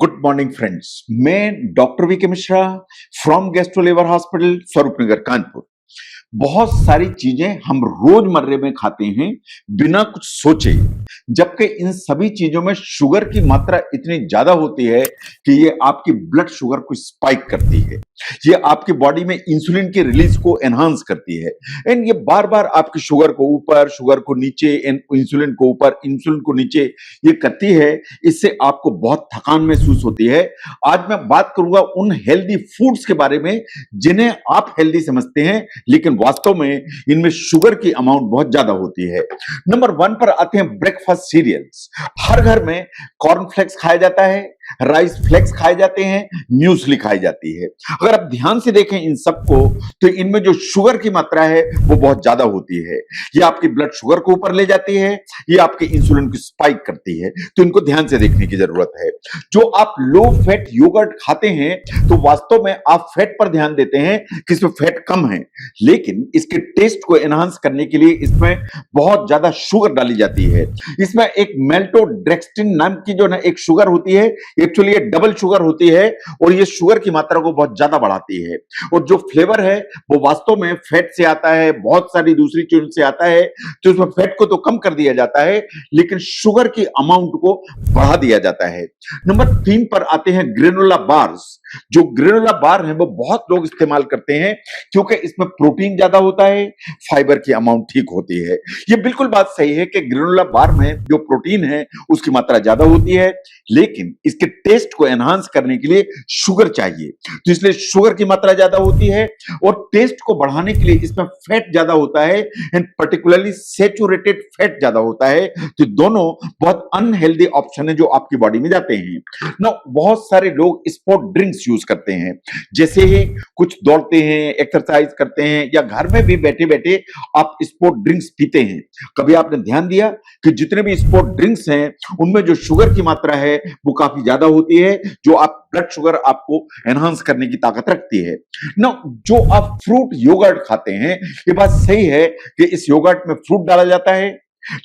Good morning friends. मैं doctor V K Mishra from gastro liver hospital Swaroopnagar Kanpur. बहुत सारी चीजें हम रोजमर्रे में खाते हैं बिना कुछ सोचे, जबकि इन सभी चीजों में शुगर की मात्रा इतनी ज्यादा होती है कि ये आपकी ब्लड शुगर को स्पाइक करती है। ये आपकी बॉडी में इंसुलिन की रिलीज को एनहांस करती है एंड ये बार बार आपकी शुगर को ऊपर, शुगर को नीचे एंड इंसुलिन को ऊपर, इंसुलिन को नीचे ये करती है। इससे आपको बहुत थकान महसूस होती है। आज मैं बात करूंगा उन हेल्दी फूड्स के बारे में जिन्हें आप हेल्दी समझते हैं, लेकिन वास्तव में इनमें शुगर की अमाउंट बहुत ज्यादा होती है। नंबर 1 पर आते हैं ब्रेकफास्ट सीरियल्स। हर घर में कॉर्नफ्लेक्स खाया जाता है, राइस फ्लेक्स खाए जाते हैं, म्यूसली खाई जाती है। अगर आप ध्यान से देखें इन सबको तो इनमें जो शुगर की मात्रा है वो बहुत ज्यादा होती है। ये आपकी ब्लड शुगर को ऊपर ले जाती है, ये आपके इंसुलिन को स्पाइक करती है, तो इनको ध्यान से देखने की जरूरत है। जो आप लो फैट योगर्ट खाते हैं तो वास्तव में आप फैट पर ध्यान देते हैं कि इसमें फैट कम है, लेकिन इसके टेस्ट को एनहांस करने के लिए इसमें बहुत ज्यादा शुगर डाली जाती है। इसमें एक मेल्टोड्रेक्सटिन नाम की जो ना एक शुगर होती है, एक्चुअली ये डबल शुगर होती है और ये शुगर की मात्रा को बहुत ज्यादा बढ़ाती है। और जो फ्लेवर है वो वास्तव में फैट से आता है, बहुत सारी दूसरी चीजों से आता है, तो इसमें फैट को तो कम कर दिया जाता है लेकिन शुगर की अमाउंट को बढ़ा दिया जाता है। नंबर 3 पर आते हैं ग्रेनोला बार्स। जो ग्रेनोला बार है वो बहुत लोग इस्तेमाल करते हैं क्योंकि इसमें प्रोटीन ज्यादा होता है, फाइबर की अमाउंट ठीक होती है। ये बिल्कुल बात सही है कि ग्रेनोला बार में जो प्रोटीन है उसकी मात्रा ज्यादा होती है, लेकिन इसके टेस्ट को एनहांस करने के लिए शुगर चाहिए, तो इसलिए शुगर की मात्रा ज्यादा होती है। और टेस्ट को बढ़ाने के लिए इसमें फैट ज्यादा होता है एंड पर्टिकुलरली सैचुरेटेड फैट ज्यादा होता है। तो दोनों बहुत अनहेल्दी ऑप्शन है जो आपकी बॉडी में जाते हैं ना। बहुत सारे लोग स्पोर्ट ड्रिंक्स यूज करते हैं, जैसे ही कुछ दौड़ते हैं, एक्सरसाइज करते हैं या घर में भी बैठे बैठे आप स्पोर्ट ड्रिंक्स पीते हैं। कभी आपने ध्यान दिया कि जितने भी स्पोर्ट ड्रिंक्स हैं उनमें जो शुगर की मात्रा है वो काफी ज्यादा होती है, जो आप ब्लड शुगर आपको एनहांस करने की ताकत रखती है ना। जो आप फ्रूट योगर्ट खाते हैं, ये बात सही है कि इस योगर्ट में फ्रूट डाला जाता है,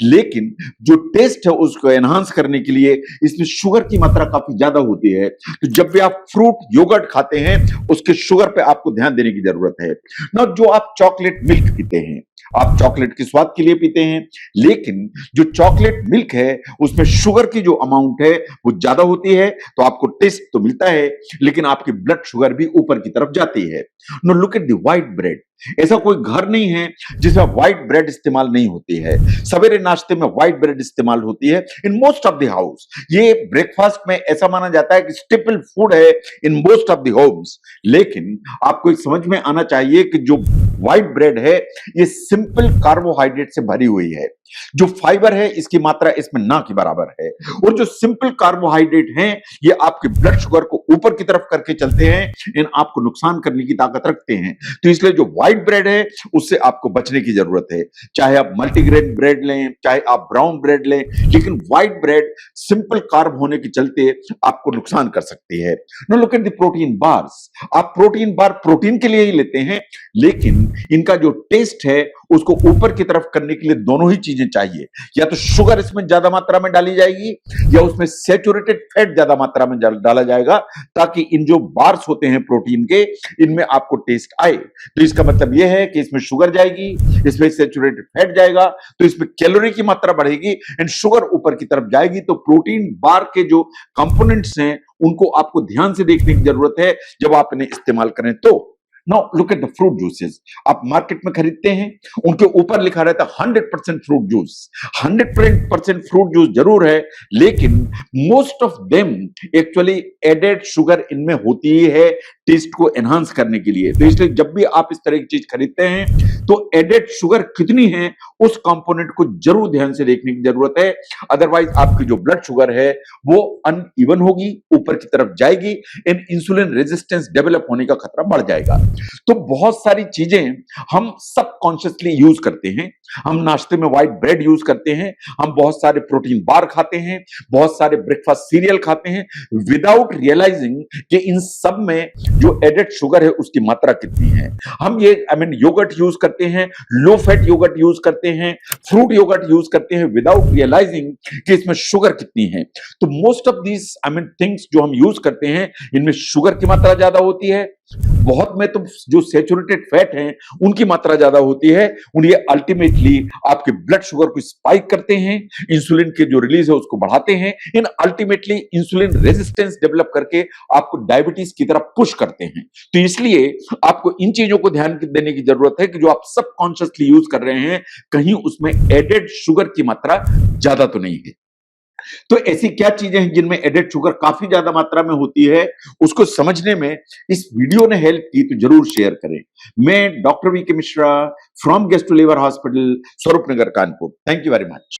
लेकिन जो टेस्ट है उसको एनहांस करने के लिए इसमें शुगर की मात्रा काफी ज्यादा होती है। तो जब भी आप फ्रूट योगर्ट खाते हैं उसके शुगर पे आपको ध्यान देने की जरूरत है ना। जो आप चॉकलेट मिल्क पीते हैं, आप चॉकलेट के स्वाद के लिए पीते हैं, लेकिन जो चॉकलेट मिल्क है उसमें शुगर की जो अमाउंट है वो ज्यादा होती है, तो आपको टेस्ट तो मिलता है लेकिन आपकी ब्लड शुगर भी ऊपर की तरफ जाती है। No look at the white bread. ऐसा कोई घर नहीं है जिसमें व्हाइट ब्रेड इस्तेमाल नहीं होती है। सवेरे नाश्ते में व्हाइट ब्रेड इस्तेमाल होती है in most of the house. ये ब्रेकफास्ट में ऐसा माना जाता है कि स्टेपल फूड है in most of the homes. लेकिन आपको एक समझ में आना चाहिए कि जो व्हाइट ब्रेड है ये सिंपल कार्बोहाइड्रेट से भरी हुई है। जो फाइबर है इसकी मात्रा इसमें ना के बराबर है, और जो सिंपल कार्बोहाइड्रेट हैं ये आपके ब्लड शुगर को ऊपर की तरफ करके चलते हैं, इन आपको नुकसान करने की ताकत रखते हैं। तो इसलिए जो व्हाइट ब्रेड है उससे आपको बचने की जरूरत है। चाहे आप मल्टीग्रेन ब्रेड लें, चाहे आप ब्राउन ब्रेड लें, लेकिन व्हाइट ब्रेड सिंपल कार्ब होने के चलते आपको नुकसान कर सकती है। No look at the protein bars. आप प्रोटीन बार प्रोटीन के लिए ही लेते हैं, लेकिन इनका जो टेस्ट है उसको ऊपर की तरफ करने के लिए दोनों ही चीजें चाहिए। या तो शुगर इसमें ज्यादा मात्रा में डाली जाएगी या उसमें सैचुरेटेड फैट ज्यादा मात्रा में डाला जाएगा, ताकि इन जो बार्स होते हैं प्रोटीन के, इनमें आपको टेस्ट आए। तो इसका मतलब यह है कि इसमें शुगर जाएगी, इसमें सैचुरेटेड फैट जाएगा, तो इसमें कैलोरी की मात्रा बढ़ेगी एंड शुगर ऊपर की तरफ जाएगी। तो प्रोटीन बार के जो कंपोनेंट्स हैं उनको आपको ध्यान से देखने की जरूरत है जब आप इन्हें इस्तेमाल करें। तो now look at the fruit juices. आप मार्केट में खरीदते हैं, उनके ऊपर लिखा रहता है 100% फ्रूट जूस। 100% फ्रूट जूस जरूर है, लेकिन most of them actually added sugar इनमें होती ही है टेस्ट को एनहांस करने के लिए। तो इसलिए जब भी आप इस तरह की चीज खरीदते हैं तो एडेड शुगर कितनी है उस कंपोनेंट को जरूर ध्यान से देखने की जरूरत है। अदरवाइज आपकी जो ब्लड शुगर है वो अनइवन होगी, ऊपर की तरफ जाएगी एंड इंसुलिन रेजिस्टेंस डेवलप होने का खतरा बढ़ जाएगा। तो बहुत सारी चीजें हम सबकॉन्शियसली यूज करते हैं। हम नाश्ते में व्हाइट ब्रेड यूज करते हैं, हम बहुत सारे प्रोटीन बार खाते हैं, बहुत सारे ब्रेकफास्ट सीरियल खाते हैं, विदाउट रियलाइजिंग कि इन सब में जो एडेड शुगर है उसकी मात्रा कितनी है। हम ये योगर्ट यूज करते हैं, लो फैट योगर्ट यूज करते हैं, फ्रूट योगर्ट यूज करते हैं विदाउट रियलाइजिंग कि इसमें शुगर कितनी है। तो मोस्ट ऑफ दीज थिंग्स जो हम यूज करते हैं इनमें शुगर की मात्रा ज्यादा होती है, बहुत में तो जो सैचुरेटेड फैट हैं उनकी मात्रा ज्यादा होती है। ये अल्टीमेटली आपके ब्लड शुगर को स्पाइक करते हैं, इंसुलिन के जो रिलीज है उसको बढ़ाते हैं, इन अल्टीमेटली इंसुलिन रेजिस्टेंस डेवलप करके आपको डायबिटीज की तरफ पुश करते हैं। तो इसलिए आपको इन चीजों को ध्यान देने की जरूरत है कि जो आप सबकॉन्शियसली यूज कर रहे हैं कहीं उसमें एडेड शुगर की मात्रा ज्यादा तो नहीं है। तो ऐसी क्या चीजें हैं जिनमें एडेड शुगर काफी ज्यादा मात्रा में होती है, उसको समझने में इस वीडियो ने हेल्प की तो जरूर शेयर करें। मैं doctor V K Mishra from gastro liver hospital, Swaroop Nagar, Kanpur. Thank you very much.